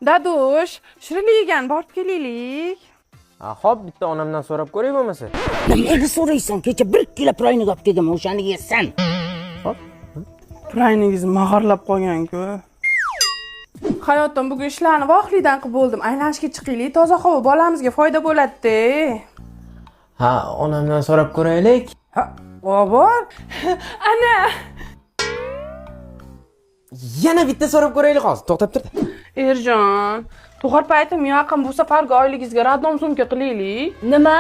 Dadush, shirinligan borib kelaylik. Xo'p, bitta onamdan so'rab ko'ray bo'lmasa. Nimaga so'raysan? Kecha 1 kilo prayni olib kelganman, o'shani yeysan. Xo'p. Prayningizni mag'arlab qolgan-ku. Hayotim bugun ishlarni vohlidan qilib bo'ldim. Aylanishga chiqaylik, toza havo bolamizga foyda bo'ladi-da. Ha, onamdan so'rab ko'raylik. Ha, bor. Ana. Yana bitta so'rab ko'raylik hozir. To'xtab tur. Erjon, tug'ar paytim yaqin bu safargi oyligingizga radom sumka qilaylik. Nima?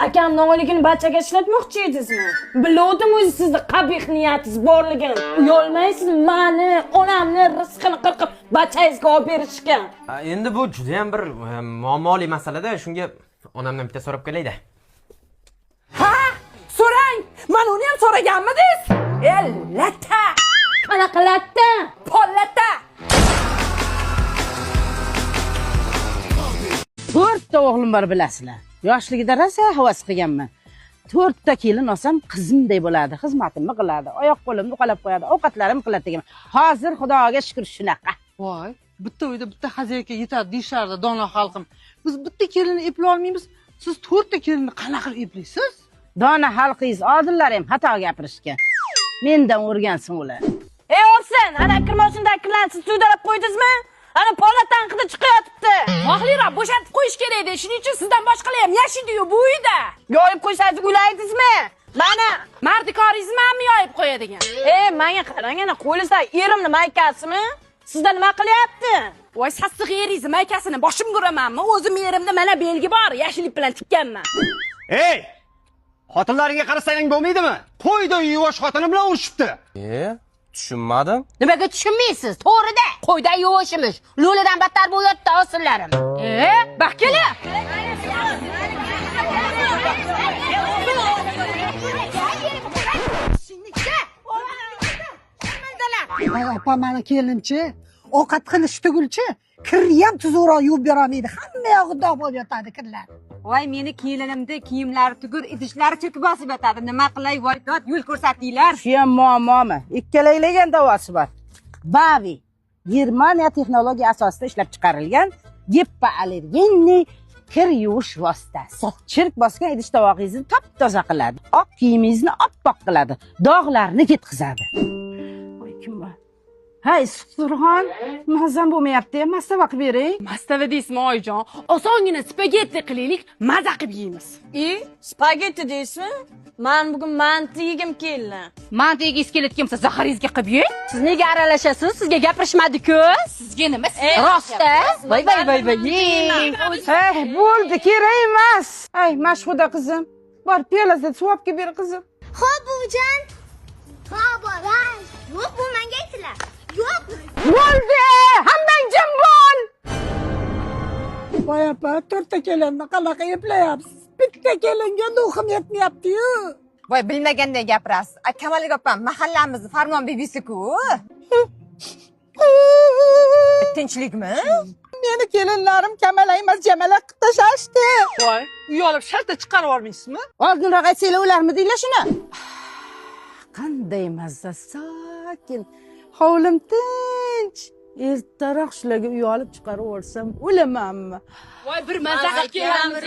Akamning oyligini barchaga ishlatmoqchi edingizmi? Bildim o'zi sizni qabih niyatingiz borligini. Uyolmaysiz meni, onamni rizqini qirqib barchangizga olib berishga. Endi bu juda ham bir muammoli masala-da, shunga onamdan bitta so'rab kelaydi. Ha? So'rang. Men uni ham so'raganmidingiz? Lata. Qanaqa latta? Pollata. 4 ta o'g'lim bor bilasizlar. Yoshligida rosa havas qilganman. 4 ta kelin olsam qizimday bo'ladi, xizmatimni qiladi, oyoq qo'limni uqalab qo'yadi, ovqatlarimni qiladi degan. Hozir Xudoga shukr shunaqa. Voy, bitta uyda bitta xazayka yetadi deyishardi dono xalqim. Biz bitta kelinni eplay olmaymiz. Siz 4 ta kelinni qanaqa qilib eplaysiz? Dona xalqingiz odillar ham xato gapirishgan. Mendan o'rgansin ular. Ey o'rsin, ana kirmosindan kirlansiz suvdalab qo'ydingizmi? Ana pola tanqida chiqayotibdi. Mahliroq bo'shatib qo'yish kerak edi. Shuning uchun sizdan boshqalar ham yashaydi-yu bu uyda. Yoyib qo'ysangiz uylaydingizmi? Mana Mardikoringizni ham yoyib qo'yadigan. menga qarang, ana qo'lingizda erimni maykasimi? Sizda nima qilyapti? Voy sassiq yeringizni maykasini boshim ko'ramanmi? O'zim yerimda mana belgi bor, yashillik bilan tikkanman. Ey! Xotinlaringga qarasang bo'lmaydimi? Qo'yday yuvosh xotini bilan urishibdi. Tushunmadim. Nimaga tushunmaysiz? To'g'rida. Qo'yday yuvishimiz. Lo'lidan battar bo'lyapti osinlarim. Bak kela. Ay opa, meni kelinchi, ovqat qilish tugulchi, kirni ham tuzukroq yuvib berolmaydi. Hamma yog'i dog' bo'lib yotadi kirlar. Voy, meni kelinimda kiyimlari tugur, idishlari cho'kib bosib yotadi. Nima qilay, voy, dod yo'l ko'rsatinglar. Shu ham muammomi? Ikkalaylagan davosi bor. Bavi Germaniya texnologiya asosida ishlab chiqarilgan gipoallergenli kir yuvish vositasi. Chirk bosgan idish tovog'ingizni top-toza qiladi. Oq kiyimingizni oppoq qiladi. Dog'larni ketkizadi. Voy, kim bor? Hay, Surxon, mazam bo'lmayapti. Mastava qilib bering. Mastava deysizmi, oyijon? Osongina spagetti qilaylik, maza qilib yeymiz. Spagetti deysizmi? Men bugun manti yegim keldi. Manti yegingiz kelayotgan bo'lsa, zaharingizga qilib yeng. Siz nega aralashasiz? Sizga gapirishmadi-ku? Sizga nima? Rostda? Voy, yeng. Bo'ldi, kerak emas. Ay, Mashhuda qizim, bor piyolada suv olib kelib ber qizim. Xo'p, buvijon. Boray. Yo'q, bu menga aytdilar. Yo'q. Bo'ldi! Hammang jim bo'l! Voy opa, 4 ta kelinni qanaqa eplayapsiz? Bitta kelinga nuhim yetmayapti-yu. Voy, bilmaganday gapirasiz. Kamaliga opam mahallamizni Farmon bebisi-ku. Tinchlikmi? Meni kelinlarim Kamala emas, Jamala qilib tashlashdi. Voy. Uyolib shartta chiqarib yubormaysizmi? Oldinroq aytsanglar ularmi deylar shuni? Qanday mazza, sokin. Hovlim tinch. Ertaroq shularga uyolib chiqarib yuborsam, o'lamanmi? Voy, bir maza qilib kelamiz.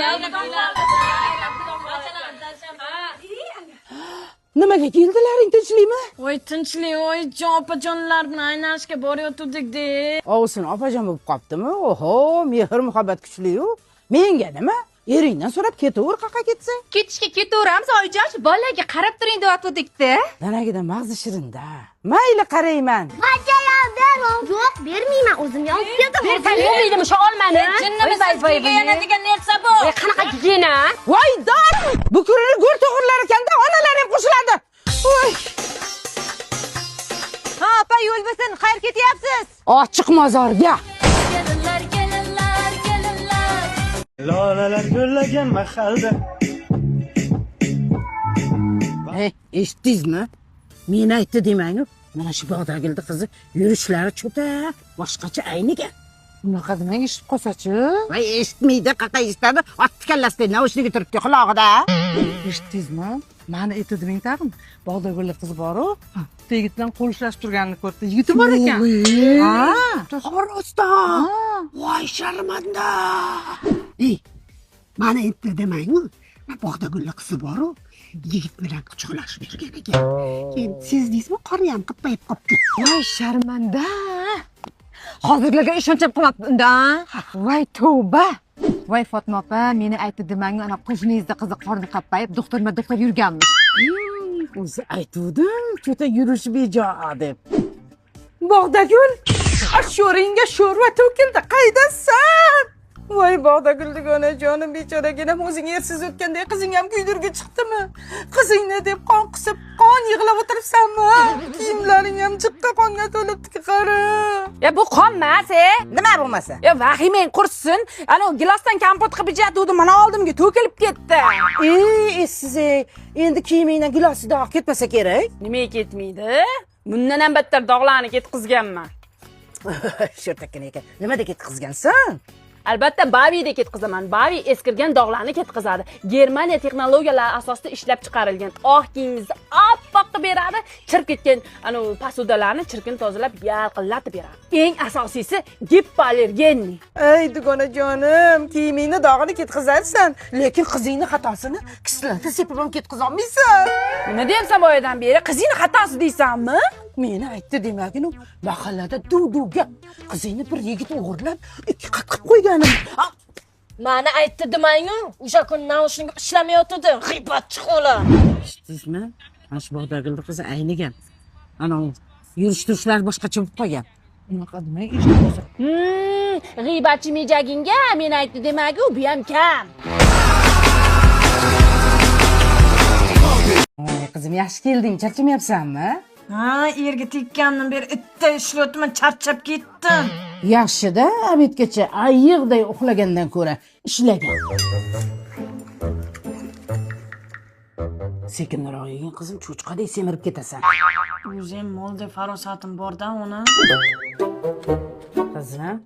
Nimaga keldilaring, tinchlikmi? Voy, tinchlik, voy, opajonlar bilan aylanishga borayotgandik-de. Ovsin opajon bo'lib qoptimi? Oho, mehr muhabbat kuchli-yu. Menga nima? Eringdan so'rab ketaver, qaqa ketsang. Ketishga ketaveramiz, oyijon. Bolalarga qarab turing deyotgandik-da. Danagida mag'zi shirinda. Mayli, qarayman. Bajalar ber. Yo'q, bermayman. O'zim olib keldim. Bermaydim shu olmani. Jinnimiz sizga yanadigan narsa bu. Qanaqa gigiyena? Voy, dor! Bu kunini go'r to'g'rilar ekanda, onalar ham qo'shiladi. Voy! Ha, opa, yo'l bo'lsin, qayerga ketyapsiz? Ochiq mozorga. Lolalar gullagan mahalda. Eshitdingizmi? Men aytdi demang. Mana shu bog'dagildi qizi yurishlari cho'ta, boshqacha aynigan. Unaqa demang, eshitib qolsa-chi? Voy, eshitmaydi, qaqa eshitadi. Otni kallasida naushniga turibdi quloqida. Eshitdingizmi? Mani aytdi demang tag'in. Bog'dagildi qiz bor-ku, bitta yigit bilan qo'l ushlashib turganini ko'rdi. Yigiti bor ekan. Ha, qor osta. voy sharmanda. Ey, mana endi demang-ku, bog'da gulli qizi bor-ku, yigit bilan quchoqlashib yurgan ekan. Keyin sezdingizmi, qori ham qipayib qopti. voy sharmanda. Hozirlarga ishonchim qolmabdi-da. Voy tavba. Voy Fatma opa, meni aytdi demang, ana qo'shningizda qizi qorni qappayib, doktor yurganmish. O'zi aytuvdim, ko'ta yurish bejo deb. Bog'dagul, sho'ringga sho'rva to'kildi. Qaydasan? Voy Bog'dagul onajonim, bechoraginam o'zing yersiz o'tganda qizing ham kuydirga chiqdimi? Qizingni deb qon qisib, qon yig'lab o'tiribsanmi? Kiyimlaring ham jiqqa qonga to'libdi, qara. Ya bu qonmas, Nima bo'lmasa? Ya vahimang qursin. Ana gilosdan kompot qilib ijatuvdim, mana oldimga to'kilib ketdi. Siz endi kiyimingdan gilosida dog' ketmasa kerak. Nimaga ketmaydi? Bundan ham battar dog'larni ketkizganman. Sho'rtakkan ekan. Nimada ketkizgansan? Albatta Bavida ketkizaman. Bavi eskirgan dog'larni ketkizadi. Germaniya texnologiyalari asosida ishlab chiqarilgan. Oq kiyingizni oppoq qilib beradi. Chirib ketgan ana posudalarni chirkin tozalab, yalqillatib beradi. Eng asosiysi gipoallergenniy. Ey dugonajonim, kiyimingni dog'ini ketkizarsan, lekin qizingni xatosini kislota sepib ham ketkizolmaysan. Nima deyapsan boyadan beri? Qizingni xatosi deysanmi? Meni aytdi demagin, mahallada duv gap. Qizingni bir yigit o'g'irlab, ikki qat qilib qo'yganim. Mani aytdi demang-ku, o'sha kun naushnik ishlamayotdi. G'iybatchi qo'la. Eshitdingizmi? Mana shu Bog'dagul qizi aynigan. Ana yurish-turishlar boshqacha bo'lib qolgan. Unaqa demang, eshitib G'iybatchi mejaginga meni aytdi demang-ku, bu ham kam. Qizim, yaxshi kelding, charchamayapsanmi? Ha, erga tekkandan beri itda ishlayapman, charchab ketdim. Yaxshi-da, abedgacha ayiqday uxlagandan ko'ra ishlagan. Sekinroq yegin qizim, cho'chqadek semirib ketasan. O'zim molda farosatim bor-da uni. Qizim,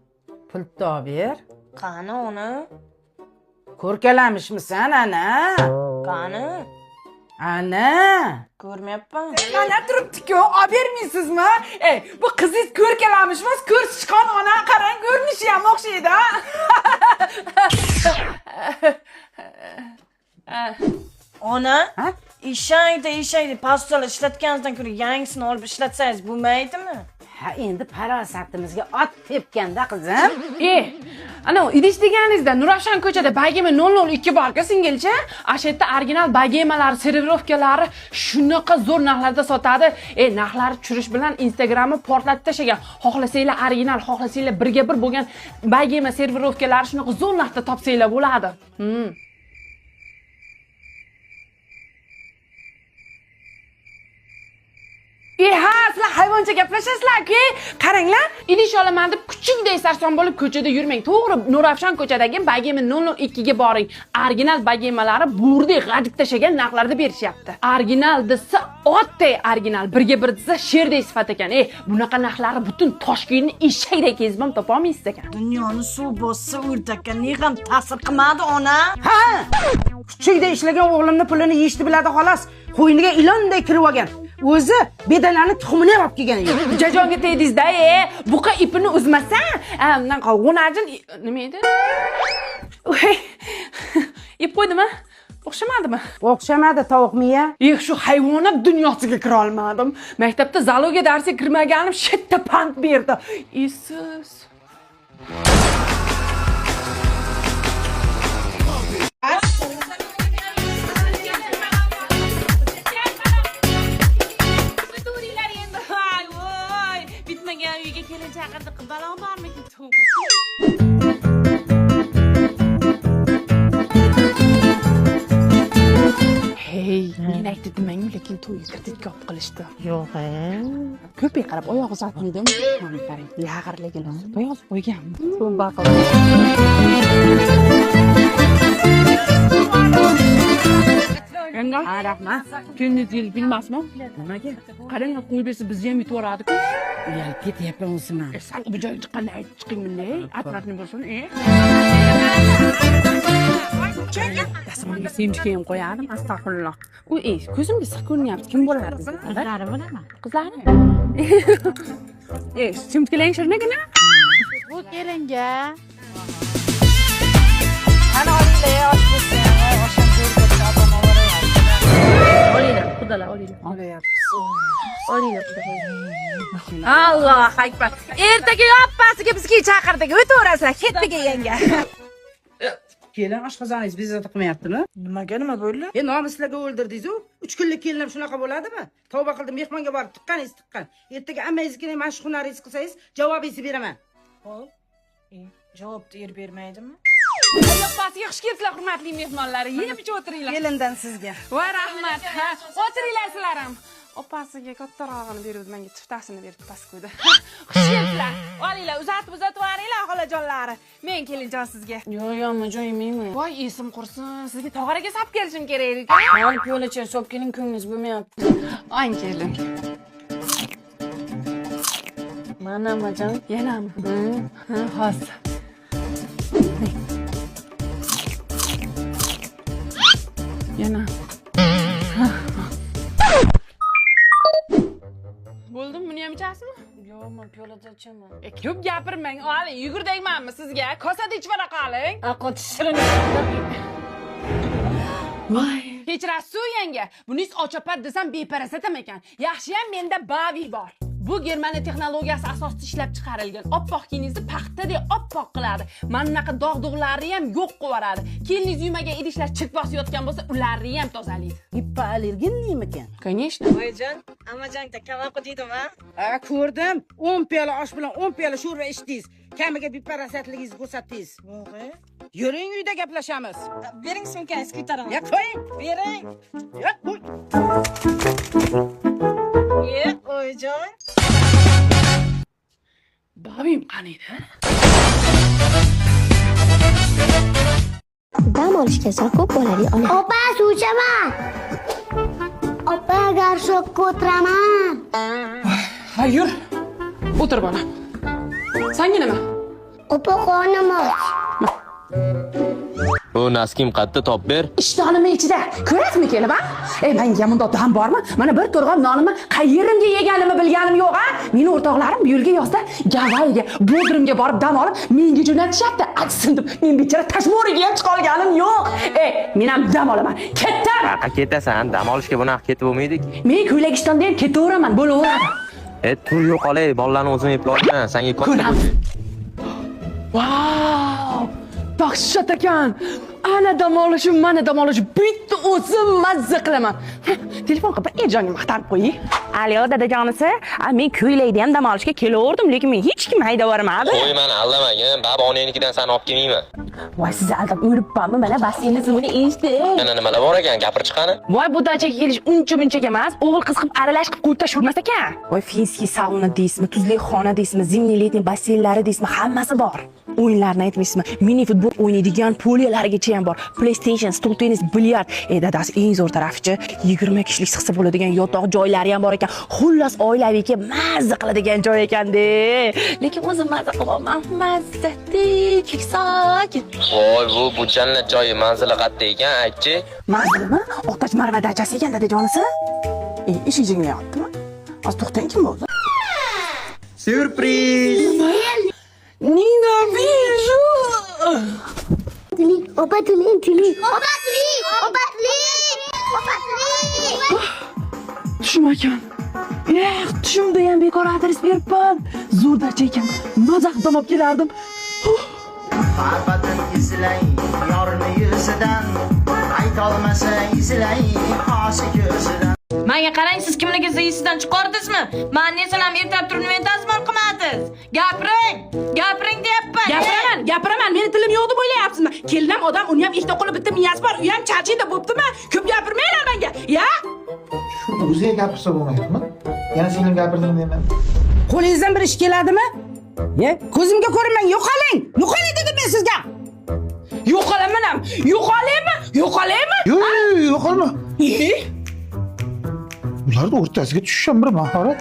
pultni olib ber. Qani uni? Ko'rkalamishmisan ana? Qani? Ana! Ko'rmayapman. Mana turibdi-ku, olib bermaysizmi? Bu qizingiz ko'rkalamishmas, ko'rsichqon ona, qarang, ko'rinishi ham o'xshaydi. Ona, eshakda pastolar ishlatganingizdan ko'ra yangisini olib ishlatsangiz bo'lmaydimi? Ha, endi farosatimizga ot tepganda qizim. Ana idish deganingizda Nurafshon ko'chada bagema 002 borga singilcha, ashetta original bagemalar, servirovkalari shunaqa zo'r narxlarda sotadi. Narxlari tushirish bilan Instagramni portlatib tashagan. Xohlasanglar original, xohlasanglar birga bir bo'lgan bagema servirovkalari shunaqa zo'r narxda topsanglar bo'ladi. Sizlar hayvoncha gaplashasizlar-ku. Qaranglar, idish olaman deb kuchingday sarson bo'lib ko'chada yurmang. To'g'ri, Nurafshon ko'chadagi bagema 002 ga boring. Original bagemalari bo'rdek g'ajib tashagan narxlarda berishyapti. Original desa, otday original, birga bir desa sherdek sifat ekan. Bunaqa narxlari butun Toshkentni eshakdek kezib ham topa olmaysiz ekan. Dunyoni suv bossa o'rdakka ne ham ta'sir qilmadi ona? Ha! Kuchingday ishlagan o'g'limni pulini yeyishni biladi xolos. Qo'yniga ilonday kirib olgan. O'zi bedanani tuxumini ham olib kelgan edi. Jajonga tegdingiz-da, buqa ipini uzmasan, undan g'unajin nima edi? Ip qo'ydimi? O'xshamadimi? O'xshamadi, tovuq miya. Shu hayvonot dunyosiga kira olmadim. Maktabda zaloga darsiga kirmaganim shetda pand berdi. Siz uyga kelin chaqirdi, balo bormikin to'g'ri. Men aytdi demang, lekin to'yga kreditga olib qilishdi. Yo'q, Ko'pga qarab oyoq uzatmadim. Mana qarang, yag'irligini yozib qo'yganman. Yanga, rahmat. Kunni yil bilmasmi? Nimaga? Qarang, qo'yib bersa bizni ham yutib yuboradi-ku. Uyalib ketyapman o'zimman. Sal bu joyga chiqqanda aytib chiqing bunday. Atratni bo'lsin, Dastimga semchga ham qo'yadim, astag'firulloh. Ko'zimga siq ko'rinyapti. Kim bo'ladi? Qizlari bilaman. Qizlarni? Semchkalang shirnagina. Bu kelinga. Qani olinglar, osh bo'lsin. Osham zo'r bo'lsa, opam oboraveradi. Olinglar, xudolar, olinglar. Olyapmiz. Olinglar, xudolar. Alloh akbar. Ertaga yoppasiga bizga chaqirdik. O'taverasizlar, ketdik yanga. Kelin oshqozoningiz bezovta qilmayaptimi? Nima bo'ldi? Nomuslarga o'ldirdingiz-ku. 3 kunlik kelinlar shunaqa bo'ladimi? Tavba qildim, mehmonga borib tuqqaningiz tuqqan. Ertaga ammangizga mana shu hunaringizni qilsangiz, javobingizni beraman. Hop. Javobni bermaydimi? Yoppasiga xush kelibsizlar, hurmatli mehmonlar. Yeb ichib o'tiringlar. Kelindan sizga. Voy rahmat. O'tiringlar sizlar ham. Opasiga kattarog'ini berdi, menga tiftasini berib past qo'ydi. Xush kelibsizlar. Olinglar, uzatib yuboringlar, xolajonlari. Men kelinjon sizga. Yo'q, ammajon yemayman. Voy, esim qursin. Sizga tog'araga sap kelishim kerak edi. Mani piyolacha sop keling, ko'nglingiz bo'lmayapti. Ang kelin. Mana ammajon. Yanami? Ha, hozir. Yana. Bo'ldimi? Buni ham ichasizmi? Yo'q, men piyolada ichaman. Ko'p gapirmang. Oling, yugurdaymanmi sizga? Kosada ichib ola qoling. Aqot shirin. Voy. Kechirasiz yanga. Buningiz ochapat desam beparasat ekan. Yaxshiyam menda bavi bor. Bu Germaniya texnologiyasi asosida ishlab chiqarilgan. Oppoq kiyingizni paxtadek oppoq qiladi. Mana bunaqa dog'-dug'larni ham yo'q qilib yuboradi. Kelingiz uymaga idishlar chiqib bosayotgan bo'lsa, ularni ham tozalaydi. Ippa allergenliymikan? Конечно. Voyjon, ammajonda kamal qildingmi? Ha, ko'rdim. 10 piyola osh bilan 10 piyola sho'rva ichdingiz. Kamiga beparasatligingizni ko'rsatdingiz. Vo'g'ay. Yuring, uyda gaplashamiz. Bering sumkangizni ko'taraman. Ya qo'ying. Bering. Ya qo'y. Ye, oyijon. Babim qaniydi? Dam olishga ko'p bo'ladi ona. Opa, suv ichaman. Opa, garshokka o'tiraman. Ha, yur. O'tir bola. Senga nima? Opa, qornim och. Bu naskim qatta top ber. Ishtonimni ichida. Ko'rasizmi kelib, ha? Menga bundoq ham bormi? Mana bir to'rg'on nonimni qayerga yeganimni bilganim yo'q, ha? Meni o'rtoqlarim bu yilga yozda Gavayiga, Bodrumga borib dam olib, menga jo'natishyapti. Aksin deb, men bechara Tashmoriga ham chiqa olganim yo'q. Men ham dam olaman. Ketdim. Qaqa ketasan, dam olishga bunaqa ketib bo'lmaydik. Men Ko'ylagistonda ham ketaveraman, bo'laveradi. Tur yo'qolay, bolalarni o'zim eplayman. Senga Ko'ram. Wow! Dahshat ekan. Ana dam olishim, mana dam olishim. Bitta o'zim mazza qilaman. Telefon qilib ejonga maqtanib qo'ying. Alo, dadajonisi. Men Ko'ylayda ham dam olishga kelaverdim, lekin men hech kim haydavermadi. qo'y, meni aldamagin. Baba onangnikidan seni olib kelmayman. Voy, sizni aldab o'libmanmi? Mana basseynni suvini eshitdim. Yana nimalar bor ekan, gapir chiqani. Voy, bu dachaga kelish uncha-buncha emas. O'g'il qiz qilib aralash qilib qo'yib tashurmas ekan. Voy, finskiy sauna deysizmi, tuzli xona deysizmi, zimniy letniy basseynlari deysizmi, hammasi bor. O'yinlarni aytmaysizmi? Mini futbol o'ynaydigan poliyalarigacha ham bor. PlayStation, stol tennis, bilyard. Dadasi eng zo'r tarafichi 20 kishilik sig'sa bo'ladigan yotoq joylari ham bor ekan. Xullas oilaviyga mazza qiladigan joy ekan-da. Lekin o'zim mazza qilaman. Mazza teksak. Voy, bu jannat joyi, manzili qayerda ekan, aytchi. Manzilmi? O'qtash marva dachasi ekan dadajonisi. Ish jinglayaptimi? Az to'xtang, kim bo'ldi? Syurpriz! Ninavijo! Tuling, opa tuling, tuling. Opa tuling, opa tuling. Opa tuling. Tushmagan. Tushimda ham bekor adres beribman. Zo'r dacha ekan. Maza qilib olib kelardim. Muhabbatin izlay, yorni yuzidan. Aytolmasa izlay, qoshi ko'zidan. Menga qarang, siz kimligingizni esidan chiqardingizmi? Meni esalam ertalab turib nima dazmol qilmadingiz? Gapiring deyapman. Gapiraman. Meni tilim yo'q deb o'ylayapsizmi? Kelinam odam, uni ham ikkita qo'li bitta miyasi bor. U ham charchiydi, bo'ptimi? Ko'p gapirmanglar menga. Ya? Shuni o'ziga gapirsa bo'lmaydimi? Yana singlim gapirding deyman. Qo'lingizdan bir ish keladimi? Ko'zimga ko'rinmang, yo'qoling. Yo'qoling dedim men sizga. Yo'qolaman ham. Yo'qolaymi? Yo'q, yo'qolma. Ularni o'rtasiga tushishim bir mahorat.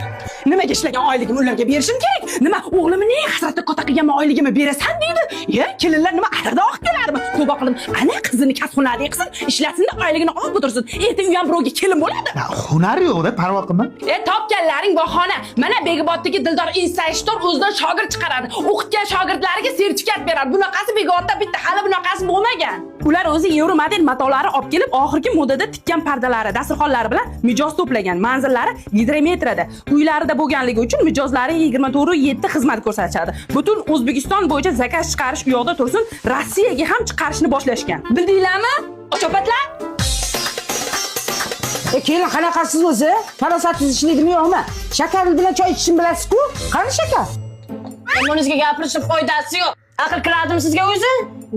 nimaga ishlagan oyligimni ularga berishim kerak? Nima o'g'limni hasratda kota qilgan oyligimni berasan deydi. Kelinlar nima ariqda oqib keladimi? Tavba qildim. Ana qizini kasb-hunarli qilsin, ishlatsin-da oyligini olib o'tirsin. Ertaga u ham birovga kelin bo'ladi. Hunari yo'q-da, parvo qilma. Topganlaring bahona. Mana Begoboddagi Dildor inspektor o'zidan shogird chiqaradi. O'qitgan shogirdlariga sertifikat beradi. Bunaqasi Begoboddda bitta hali bunaqasi bo'lmagan. Ular o'zi Euromodel matolari olib kelib, oxirgi modada tikkan pardalari, dasturxonlari bilan mijoz to'plagan. Manzillari gidrometrada. Uylarida bo'lganligi uchun mijozlari 24/7 xizmat ko'rsatadi. Butun O'zbekiston bo'yicha zakaz chiqarish u yoqda tursin, Rossiyaga ham chiqarishni boshlashgan. Bildinglarmi? Ochopatlar? Keyin qanaqasiz o'zi? Farosatsiz ishlaydimi yo'qmi? Shakar bilan choy ichishni bilasiz-ku? Qani shakar? Bunisiga gapirishib foydasi yo'q. Aql kiradimi sizga o'zi?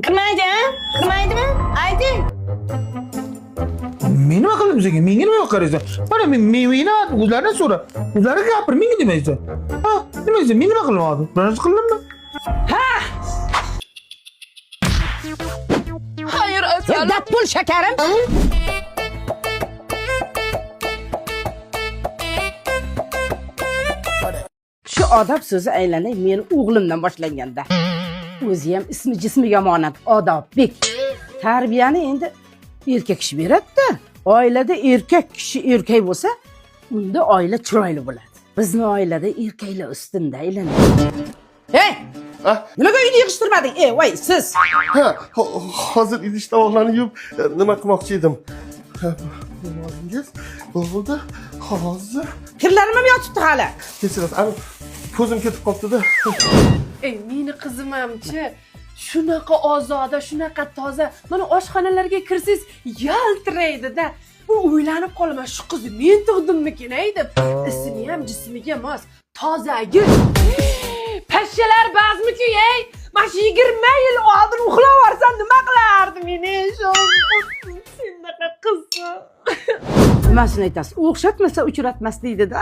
Kirmaydi, ha? Kirmaydimi? Ayting. Men nima qildim senga? Menga nima qaraysan? Mana meni o'zlaridan so'ra. O'zlari gapir, menga demaysan. Ha, nima deysan? Men nima qildim? Biroz qildimmi? Ha! Hayır, asal. Dab bo'l shakarim. Shu odob so'zi aylanay meni o'g'limdan boshlanganda. O'zi ham ismi jismiga omonat, Odobbek. Tarbiyani endi erkak kishi beradi-da. Oilada erkak kishi erkak bo'lsa, unda oila chiroyli bo'ladi. Bizning oilada erkaklar ustinda aylanay. Hey! Nimaga uyni yig'ishtirmading? Voy, siz. Ha, hozir idish tovoqlarni yuvib nima qilmoqchi edim. Nimaingiz? Bo'ldi. Hozir. Kirlarim ham yotibdi hali. Kechirasiz. Ani ko'zim ketib qoldi-da. Meni qizimamchi. Shunaqa ozoda, shunaqa toza. Mana oshxonalarga kirsiz, yaltiraydi-da. U o'ylanib qolaman, shu qizni men tug'dimmikin deb. Ismi ham jismiga mos, tozagi. Pashshalar bazmi-ku, Mana shu 20 yil oldin uxlab olsam nima qilardim meni? Shunaqa qizim. Nimasini aytasiz? O'xshatmasa uchratmas deydi-da.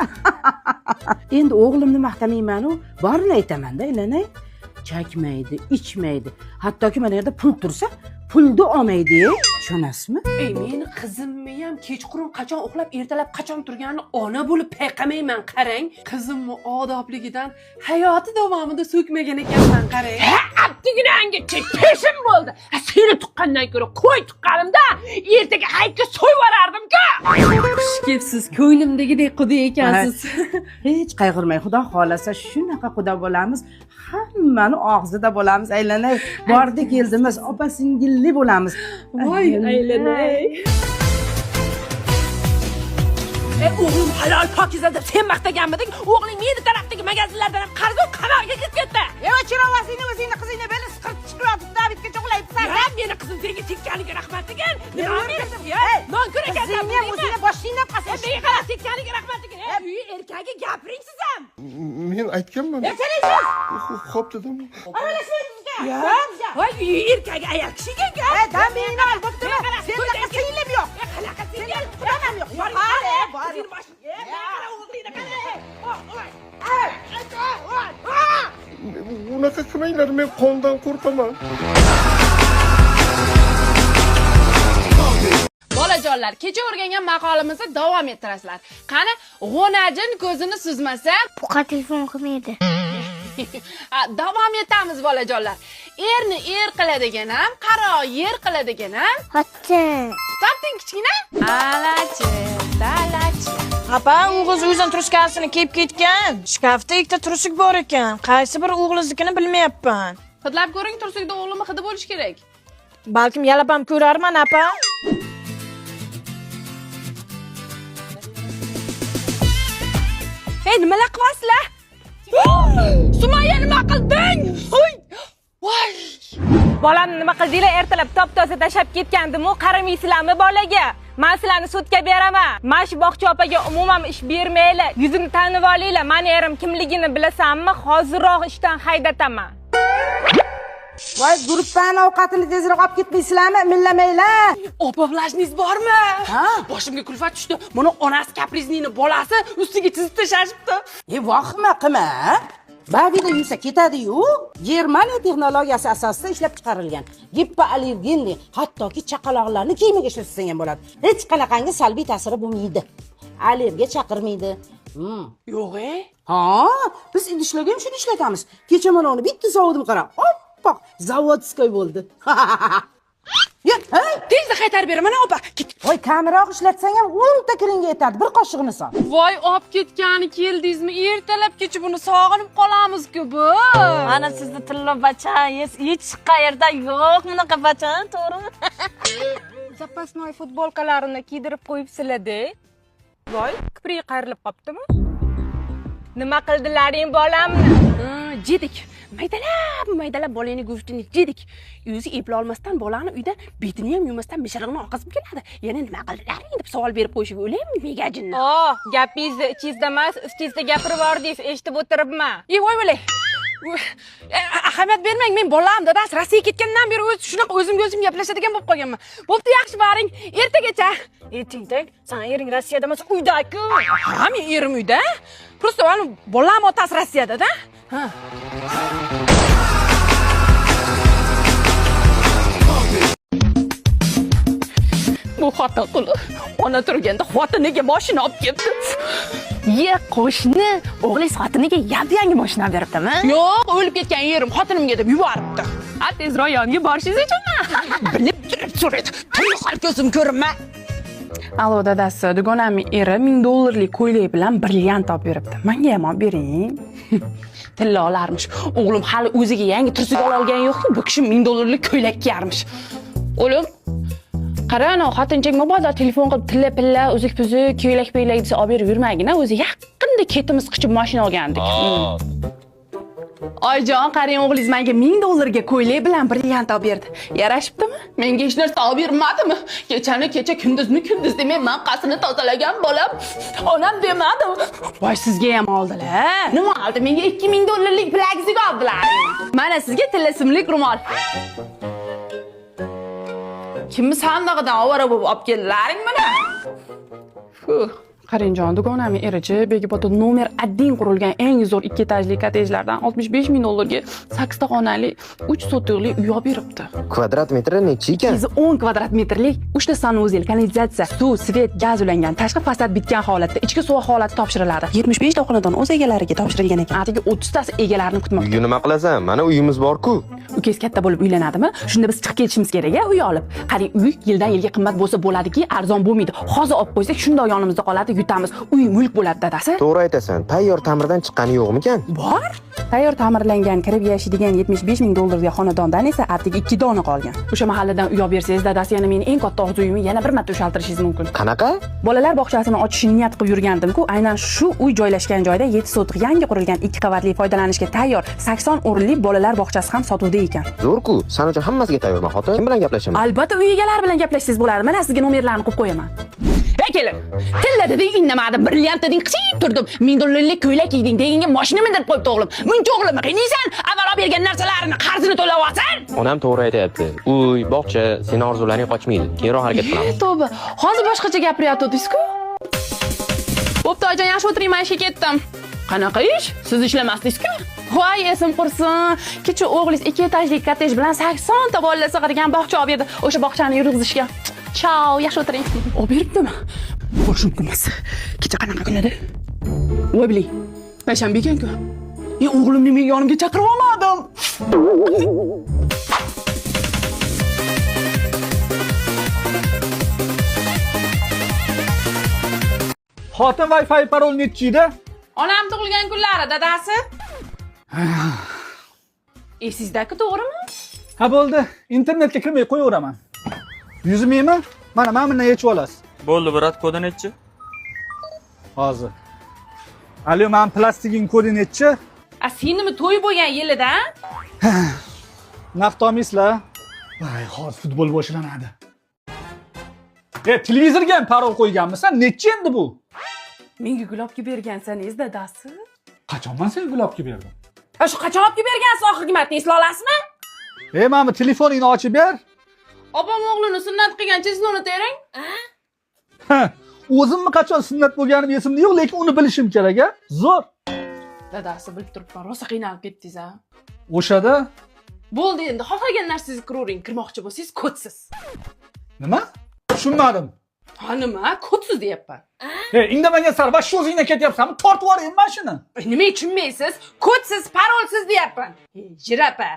Endi o'g'limni maqtamayman-u, borini aytaman-da, aylanay. Chakmaydi, ichmaydi. Hattoki mana yerda pul tursa, pulni olmaydi. Tushunasizmi? Meni qizimni ham kechqurun qachon uxlab, ertalab qachon turganini ona bo'lib payqamayman, qarang. Qizimni odobligidan hayoti davomida so'kmagan ekanman, qarang. Abdiginanga chek peshim bo'ldi. Seni tuqqandan ko'ra qo'y tuqqanimda ertaga hayitga so'yib yuborardim-ku. Xush kelibsiz, ko'nglimdagidek quda ekansiz. Hech qayg'urmang, Xudo xolasa shunaqa quda bo'lamiz. Hammani og'zida bo'lamiz, aylanay. Bordi keldimiz, opa singilli bo'lamiz. Voy, aylanay. O'g'lim halol pokiza deb sen maqtaganmiding? O'g'ling meni tarafdagi magazinlardan ham qarz olib qamoqqa ketdi. Chirovasingni o'zingni qizingni beli siqirib chiqyapti, bitga cho'g'layibsan. Meni qizim senga tekkaniga rahmat degan. Nima berdim? Non ko'rakansan. Sen ham o'zingni boshingdan qasan. Menga qarab tekkaniga rahmat degan. Uy erkagi gapiring siz ham. Men aytganman. Xo'p dedim. Aralashmaysiz-ku. Voy, erkagi ayol kishiga. Damingni ol, bo'ptimi? Senda qizinglim yo'q. Qanaqa singil? Qanam yo'q. Hali, bor. Unaqa qilmanglar, men qondan qo'rqaman. Bolajonlar, kecha o'rgangan maqolamizni davom ettirasizlar. Qani, g'onajin ko'zini suzmasa, Buqa telefon qilmaydi. Davom etamiz bolajonlar. Erni er qiladigan ham, qaro yer qiladigan ham. Xotin. Topding kichkina? Alachi, dalachi. Apa, o'g'iz o'zidan truskasini kiyib ketgan. Shkafda ikkita trusik bor ekan. Qaysi bir o'g'liznikini bilmayapman. Hidlab ko'ring, tursukda o'g'limi hidi bo'lish kerak. Balkim yalab ham ko'rarman, apa. Nimalar qilasizlar? Sumayya, nima qilding? Voy! Bolamni nima qildinglar? Ertalab top-toza tashab ketgandim-u, qaramaysizlarmi bolaga? Men sizlarni sudga beraman. Mana shu bog'cha opaga umuman ish bermaylar. Yuzimni tanib olinglar. Meni erim kimligini bilasanmi? Hozirroq ishdan haydataman. Voy, guruppani ovqatini tezroq olib ketmaysizlarmi? Millamanglar. Opa bilashningiz bormi? Boshimga kulfat tushdi. Mana onasi kaprizning bolasi ustiga chizib tashashibdi. Vahima qilma. Bavida yursa ketadi-yu. Germaniya texnologiyasi asosida ishlab chiqarilgan. Gipoallergenli, hattoki chaqaloqlarni kiyimiga ishlatsangiz ham bo'ladi. Hech qanaqangi salbiy ta'siri bo'lmaydi. Allergiya chaqirmaydi. Yo'q-e. Ha, biz idishlarga ham shuni ishlatamiz. Kecha mana uni bitta sovdim qara. Oppoq, zavodskoy bo'ldi. Ya, hey, Tezda qaytarib ber, mana opa. voy, kamroq ishlatsang ham 10 ta kiringga yetadi. Bir qoshiqni sol. Voy, olib ketgani keldingizmi? Ertalabgacha buni sog'inib qolamiz-ku bu. Mana sizni tilla bachangiz hech qayerda yo'q bunaqa bachan, to'g'rimi? Запасной futbolkalarini kiydirib qo'yibsizlar-da. Voy, kiprik qayrilib qoptimi? Nima qildilaring bolamni? Jedik. Maydalab bolani go'shtini jedik. O'zi epla olmasdan bolani uyda betini ham yumasdan beshirig'ini oqizib keladi. Yana nima qildilaring deb savol berib qo'yishiga o'laymi megajinni. Oh, gapingizni ichingizda emas, ustingizda gapirib yordingiz, eshitib o'tiribman. Voy bo'lay. Ahamiyat bermang, men bolam dadasi Rossiyaga ketgandan beri shunaqa o'zim gaplashadigan bo'lib qolganman. Bo'pti, yaxshi boring. Ertagacha. Ayting, san ering Rossiyada emas, uyda-ku. Ha, men erim uyda. Просто bolam otasi Rossiyada-da. Ha. Bu xotin quli. Ona turganda xotiniga mashina olib keldi. Ye, qo'shni, o'g'lingiz xotiniga yangi mashina beribdimi? Yo'q, o'lib ketgan erim xotinimga deb yuboribdi. Ha, tezroq yoniga borishingiz uchunmi? Bilib turib so'raydi. Turli ko'zim ko'rinma. Allo dadasi, dugonamning eri $1000lik ko'ylak bilan brilliant olib beribdi. Menga ham olib bering. Tilla olarmish. O'g'lim hali o'ziga yangi tursiga olgan yo'q-ku, bu kishi $1000lik ko'ylak kiyarmish. O'g'lim, qara, ana xotinchang mobilda telefon qilib tilla-pilla, uzuk-puzuk, ko'ylak-poylak desa olib berib yurmagin-a, o'zi yaqinda ketimiz qichib mashina olgandik. Oyjon, qarang, o'g'lingiz menga $1000 ko'ylak bilan brilliant olib berdi. Yarashibdimi? Menga hech narsa olib bermadimi? Kecha kunduzni kunduz demay manqasini tozalagan bolam. Onam demadim. Voy, sizga ham oldilar. Nima oldi? Menga $2000lik bilagizga oldilar. Mana sizga tilla simlik ro'mol. Kimni sandig'idan ovora bo'lib olib keldilaring mana? Qarinjon, dugonamning erichi Begiboda nomer 1 qurilgan eng zo'r 2 etajli kottejlardan $65,000 ga 8 ta xonali 3 sotixli uy olib beribdi. Kvadrat metri necha ekan? 10 kvadrat metrlik 3 ta sanuzel, kanalizatsiya, suv, svet, gaz ulangan, tashqi fasad bitgan holatda, ichki suv holatda topshiriladi. 75 ta xonadon o'z egalariga topshirilgan ekan. Atigi 30 tasi egalarini kutmoqda. Uyni nima qilasan? Mana uyimiz bor-ku. Ukangiz katta bo'lib uylanadimi? Shunda biz chiqib ketishimiz kerak-a, uy olib. Qarang, uy yildan yilga qimmat bo'lsa bo'ladiki, arzon bo'lmaydi. Hozir olib qo'ysak, shunday yonimizda qoladi, yutamiz. Uy mulk bo'ladi dadasi. To'g'ri aytasan. Tayyor ta'mirdan chiqqani yo'qmikan? Bor. Tayyor ta'mirlangan, kirib yashaydigan $75,000 ga xonadondan esa atigi 2 dona qolgan. O'sha mahalladan uy olib bersangiz, dadasi yana meni eng katta orzuyimni yana bir marta ushaltirishingiz mumkin. Qanaqa? Bolalar bog'chasini ochishni niyat qilib yurgandim-ku, aynan shu uy joylashgan joyda 7 sotix yangi qurilgan 2 qavatli foydalanishga tayyor 80 o'rinli bolalar bog'chasi ham sotuvda ekan. Zo'r-ku. San uchun hammasiga tayyorman, xotin. Kim bilan gaplashaman? Albatta, uy egalari bilan gaplashsangiz bo'ladi. Mana sizga nomerlarni qo'yib qo'yaman. Ey kelin, tilla deding, indamadim. Brilliant deding, qisib turdim. $1000lik ko'ylak kiyding, deganga mashina mindirib qo'yibdi o'g'lim. Muncha o'g'limni qiynaysan, avval olib bergan narsalarini qarzini to'lab olsan. Onam to'g'ri aytayapti. Uy, bog'cha, seni orzularing qochmaydi. Keyinroq harakat qilamiz. Tavba, hozir boshqacha gapiryapti-ku. Bo'pti, oyijon, yaxshi o'tiring, men ishga ketdim. Qanaqa ish? Siz ishlamasdingiz-ku? Voy, esim qursin. Kecha o'g'lingiz 2 etajli kottej bilan 80 ta bolalar sig'adigan bog'cha olib berdi. O'sha bog'chani yurg'izishga. Chao, yaxshi o'tiring. Olib beribdimi? Bo'lishi mumkin emas. Kecha qanaqa kunadi? Voy, biling. Payshanba ekan-ku. O'g'limni men yonimga chaqirib olmadim. Xotin Wi-Fi parol nechi edi? Onam tug'ilgan kunlari dadasi. Esingizda-ku, to'g'rimi? Ha, bo'ldi. Internetga kirmay qo'yaveraman. Yuzmaymi? Mana bundan yechib olasiz. Bo'ldi, brat, kodi nechi? Hozir. Alo, men plastigin kodi nechi? Senimi to'y bo'lgan yilida? Naqd olmaysizlar? Voy, hozir futbol boshlanadi. Televizorga ham parol qo'yganmisan? Nechi endi bu? Menga gul olib bergansangiz dadasi. Qachon men senga gul olib berdim? Shu qachon olib bergansiz oxirgi marta esla olasizmi? Mana telefoningni ochib ber. Opam o'g'lini sunnat qilgancha siz uni tering. O'zimni qachon sunnat bo'lganim esimda yo'q, lekin uni bilishim kerak-a? Zo'r. Dadasi, bilib turibman, rosa qiynalib ketdingiz-a. O'shada bo'ldi, endi xohlagan narsangizni kiravering. Kirmoqchi bo'lsangiz, kodsiz. Nima? Tushunmadim. Ha, nima? Kod parolsiz deyapman. Indamagan sarbash shu o'zingdan ketyapsanmi? Tortib yuboraymi mana shuni? Nima tushunmaysiz? Kodsiz, parolsiz deyapman. Jirapa.